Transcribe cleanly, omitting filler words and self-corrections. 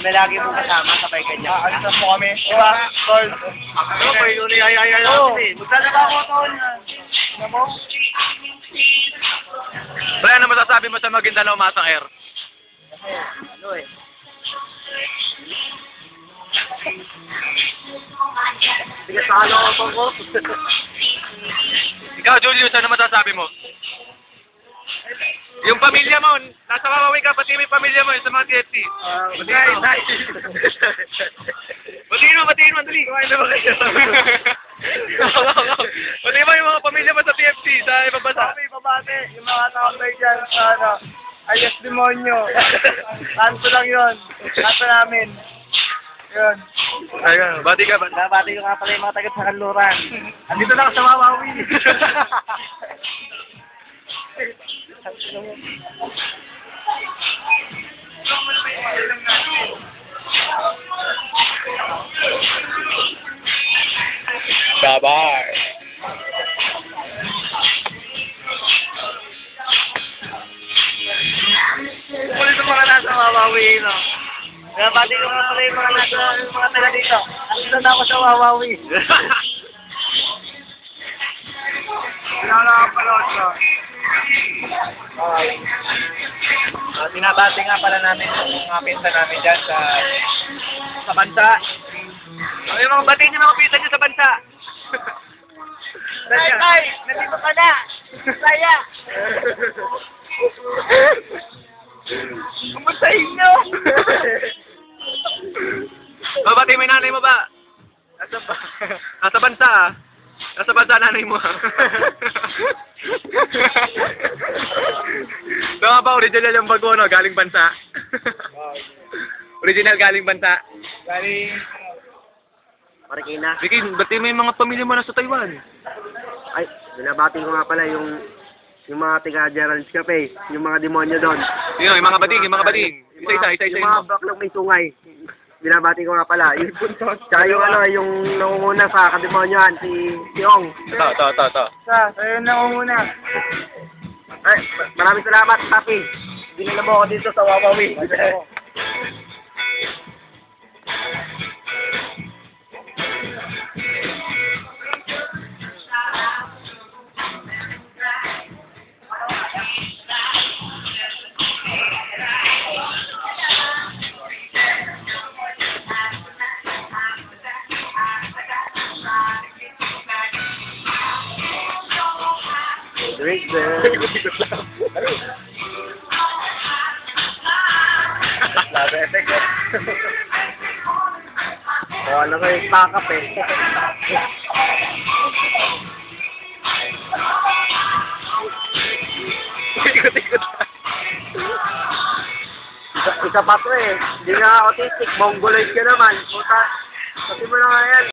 na lagi mo kasama sabay ganyan. Alis po kami. Diba? Tol. Ano ba yun? Ay, Magdadala ako, tol. Ano mo? Brian, ano masasabi mo sa Maguindanao Massacre? Ano eh. Sige, sa ano ko. Ikaw, Julius, ano masasabi mo? Yung pamilya mo, nasa Wawawi ka, pati may pamilya mo sa mga TFC. Batiin mo, dali. Kumain na ba kayo? Batiin mo yung mga pamilya mo sa TFC, sa ibang bansa. Pabate, yung mga tambay dyan sa ano, alias demonyo. Kanto lang yun. Kanto namin. Yun. Ayun, bati ka ba? Nabati ko nga pala yung mga tagat sa Kanluran. Andito lang sa Wawawi. Bye-bye. Ulit yung mga nasa Wawawi, no? Nabati ko nga pala yung mga taga dito. Andito na ako sa Wawawi. Nakakapalot ko. Binabati nga pala namin yung mga pinsa namin dyan sa bansa. Ano yung mga batiin yung mga pinsa dyan sa bansa? Tay! Nandito ka na! Saya! Kumustahin nyo! Babati mo yung nanay mo ba? Nasa bansa ah. Nasa bansa nanay mo ah. Tama ba, original yung bago, no? Galing bansa. Original galing bansa. Galing... Marikina. Sige, bati mo yung mga pamilya mo nasa Taiwan. Ay, binabati ko nga pala yung mga tiga Gerald's Cafe, yung mga demonyo doon. Yun, yung mga bading. Isa. Yung mga baklong may tungay. Binabati ko nga pala. Tsaka yung ano, yung nangunguna sa kademonyohan, si Ong. Ito. Sa'yo na muna. Ay, maraming salamat, Papi. Dinala mo ako dito sa Wawawi. Drink them. Labi effect ko. O, ano ko yung pakap eh. Ikot-ikot. Isa pa to eh. Hindi nga autistic, mongoloid ka naman. Puta, kasi mo na nga yan.